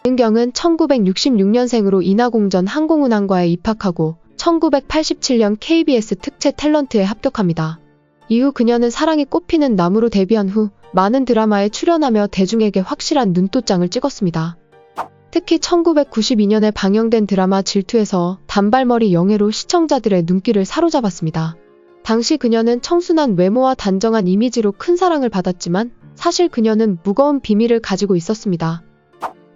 이은경은 1966년생으로 인하공전 항공운항과에 입학하고 1987년 KBS 특채 탤런트에 합격합니다. 이후 그녀는 사랑이 꽃피는 나무로 데뷔한 후 많은 드라마에 출연하며 대중에게 확실한 눈도장을 찍었습니다. 특히 1992년에 방영된 드라마 질투에서 단발머리 영애로 시청자들의 눈길을 사로잡았습니다. 당시 그녀는 청순한 외모와 단정한 이미지로 큰 사랑을 받았지만 사실 그녀는 무거운 비밀을 가지고 있었습니다.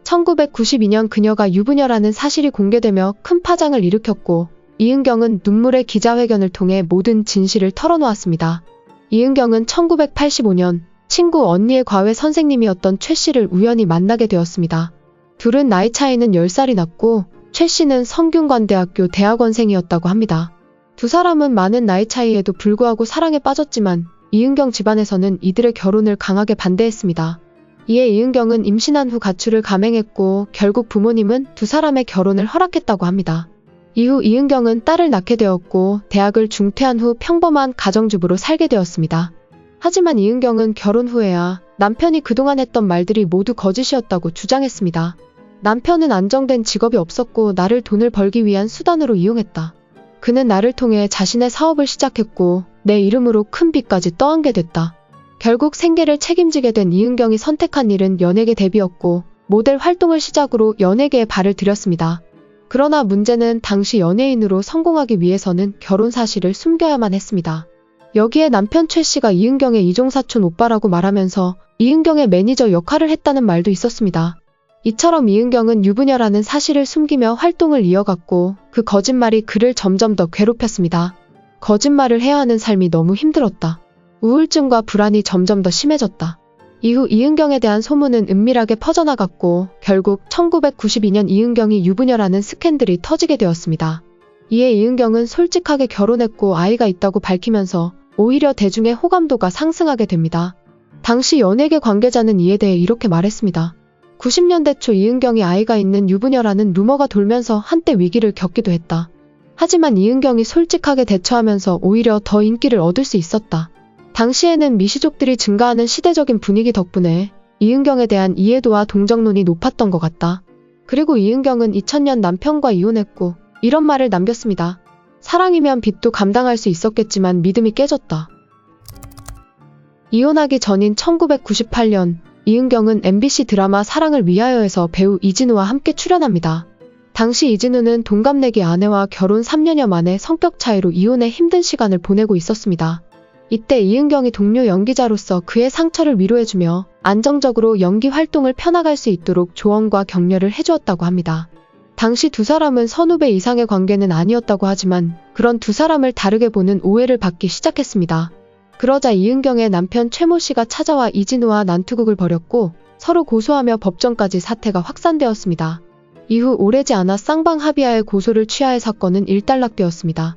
1992년 그녀가 유부녀라는 사실이 공개되며 큰 파장을 일으켰고 이은경은 눈물의 기자회견을 통해 모든 진실을 털어놓았습니다. 이은경은 1985년 친구 언니의 과외 선생님이었던 최 씨를 우연히 만나게 되었습니다. 둘은 나이 차이는 10살이 났고 최 씨는 성균관대학교 대학원생이었다고 합니다. 두 사람은 많은 나이 차이에도 불구하고 사랑에 빠졌지만 이은경 집안에서는 이들의 결혼을 강하게 반대했습니다. 이에 이은경은 임신한 후 가출을 감행했고 결국 부모님은 두 사람의 결혼을 허락했다고 합니다. 이후 이은경은 딸을 낳게 되었고 대학을 중퇴한 후 평범한 가정주부로 살게 되었습니다. 하지만 이은경은 결혼 후에야 남편이 그동안 했던 말들이 모두 거짓이었다고 주장했습니다. 남편은 안정된 직업이 없었고 나를 돈을 벌기 위한 수단으로 이용했다. 그는 나를 통해 자신의 사업을 시작했고 내 이름으로 큰 빚까지 떠안게 됐다. 결국 생계를 책임지게 된 이은경이 선택한 일은 연예계 데뷔였고 모델 활동을 시작으로 연예계에 발을 들였습니다. 그러나 문제는 당시 연예인으로 성공하기 위해서는 결혼 사실을 숨겨야만 했습니다. 여기에 남편 최 씨가 이은경의 이종사촌 오빠라고 말하면서 이은경의 매니저 역할을 했다는 말도 있었습니다. 이처럼 이은경은 유부녀라는 사실을 숨기며 활동을 이어갔고 그 거짓말이 그를 점점 더 괴롭혔습니다. 거짓말을 해야 하는 삶이 너무 힘들었다. 우울증과 불안이 점점 더 심해졌다. 이후 이은경에 대한 소문은 은밀하게 퍼져나갔고 결국 1992년 이은경이 유부녀라는 스캔들이 터지게 되었습니다. 이에 이은경은 솔직하게 결혼했고 아이가 있다고 밝히면서 오히려 대중의 호감도가 상승하게 됩니다. 당시 연예계 관계자는 이에 대해 이렇게 말했습니다. 90년대 초 이은경이 아이가 있는 유부녀라는 루머가 돌면서 한때 위기를 겪기도 했다. 하지만 이은경이 솔직하게 대처하면서 오히려 더 인기를 얻을 수 있었다. 당시에는 미시족들이 증가하는 시대적인 분위기 덕분에 이은경에 대한 이해도와 동정론이 높았던 것 같다. 그리고 이은경은 2000년 남편과 이혼했고 이런 말을 남겼습니다. 사랑이면 빚도 감당할 수 있었겠지만 믿음이 깨졌다. 이혼하기 전인 1998년 이은경은 MBC 드라마 사랑을 위하여에서 배우 이진우와 함께 출연합니다. 당시 이진우는 동갑내기 아내와 결혼 3년여 만에 성격 차이로 이혼해 힘든 시간을 보내고 있었습니다. 이때 이은경이 동료 연기자로서 그의 상처를 위로해주며 안정적으로 연기 활동을 펴나갈 수 있도록 조언과 격려를 해주었다고 합니다. 당시 두 사람은 선후배 이상의 관계는 아니었다고 하지만 그런 두 사람을 다르게 보는 오해를 받기 시작했습니다. 그러자 이은경의 남편 최모 씨가 찾아와 이진우와 난투극을 벌였고 서로 고소하며 법정까지 사태가 확산되었습니다. 이후 오래지 않아 쌍방합의하에 고소를 취하해 사건은 일단락되었습니다.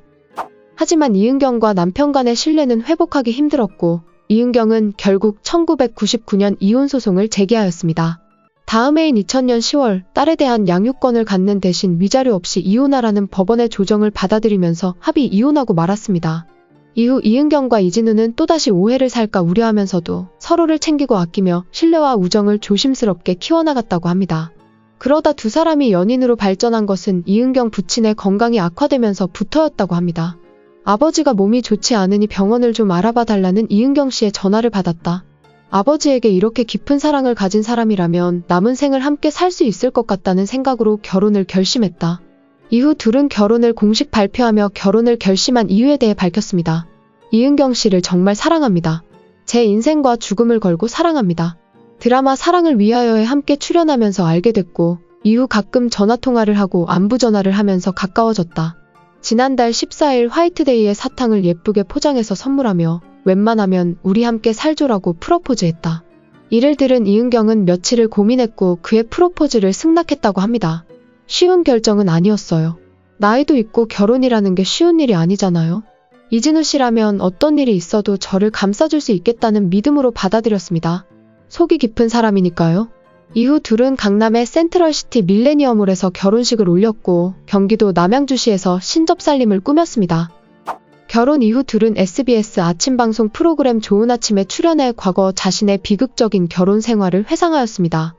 하지만 이은경과 남편 간의 신뢰는 회복하기 힘들었고 이은경은 결국 1999년 이혼소송을 제기하였습니다. 다음 해인 2000년 10월 딸에 대한 양육권을 갖는 대신 위자료 없이 이혼하라는 법원의 조정을 받아들이면서 합의 이혼하고 말았습니다. 이후 이은경과 이진우는 또다시 오해를 살까 우려하면서도 서로를 챙기고 아끼며 신뢰와 우정을 조심스럽게 키워나갔다고 합니다. 그러다 두 사람이 연인으로 발전한 것은 이은경 부친의 건강이 악화되면서부터였다고 합니다. 아버지가 몸이 좋지 않으니 병원을 좀 알아봐 달라는 이은경 씨의 전화를 받았다. 아버지에게 이렇게 깊은 사랑을 가진 사람이라면 남은 생을 함께 살 수 있을 것 같다는 생각으로 결혼을 결심했다. 이후 둘은 결혼을 공식 발표하며 결혼을 결심한 이유에 대해 밝혔습니다. 이은경 씨를 정말 사랑합니다. 제 인생과 죽음을 걸고 사랑합니다. 드라마 사랑을 위하여에 함께 출연하면서 알게 됐고 이후 가끔 전화통화를 하고 안부전화를 하면서 가까워졌다. 지난달 14일 화이트데이에 사탕을 예쁘게 포장해서 선물하며 웬만하면 우리 함께 살죠라고 프로포즈했다. 이를 들은 이은경은 며칠을 고민했고 그의 프로포즈를 승낙했다고 합니다. 쉬운 결정은 아니었어요. 나이도 있고 결혼이라는 게 쉬운 일이 아니잖아요. 이진우 씨라면 어떤 일이 있어도 저를 감싸줄 수 있겠다는 믿음으로 받아들였습니다. 속이 깊은 사람이니까요. 이후 둘은 강남의 센트럴시티 밀레니엄홀에서 결혼식을 올렸고 경기도 남양주시에서 신접살림을 꾸몄습니다. 결혼 이후 둘은 SBS 아침 방송 프로그램 좋은 아침에 출연해 과거 자신의 비극적인 결혼 생활을 회상하였습니다.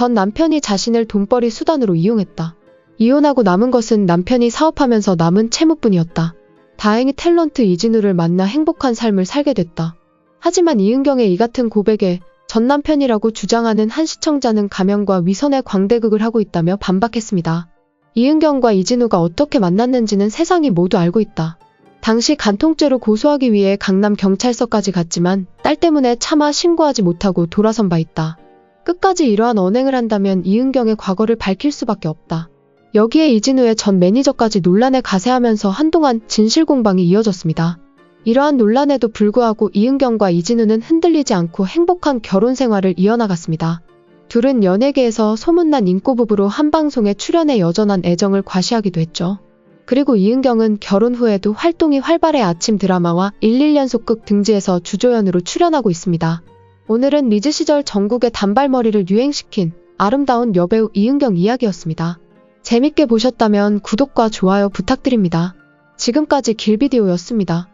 전 남편이 자신을 돈벌이 수단으로 이용했다. 이혼하고 남은 것은 남편이 사업하면서 남은 채무뿐이었다. 다행히 탤런트 이진우를 만나 행복한 삶을 살게 됐다. 하지만 이은경의 이 같은 고백에 전 남편이라고 주장하는 한 시청자는 가면과 위선의 광대극을 하고 있다며 반박했습니다. 이은경과 이진우가 어떻게 만났는지는 세상이 모두 알고 있다. 당시 간통죄로 고소하기 위해 강남 경찰서까지 갔지만 딸 때문에 차마 신고하지 못하고 돌아선 바 있다. 끝까지 이러한 언행을 한다면 이은경의 과거를 밝힐 수밖에 없다. 여기에 이진우의 전 매니저까지 논란에 가세하면서 한동안 진실 공방이 이어졌습니다. 이러한 논란에도 불구하고 이은경과 이진우는 흔들리지 않고 행복한 결혼 생활을 이어나갔습니다. 둘은 연예계에서 소문난 인꼬부부로 한 방송에 출연해 여전한 애정을 과시하기도 했죠. 그리고 이은경은 결혼 후에도 활동이 활발해 아침 드라마와 11연속극 등지에서 주조연으로 출연하고 있습니다. 오늘은 리즈 시절 전국의 단발머리를 유행시킨 아름다운 여배우 이은경 이야기였습니다. 재밌게 보셨다면 구독과 좋아요 부탁드립니다. 지금까지 길비디오였습니다.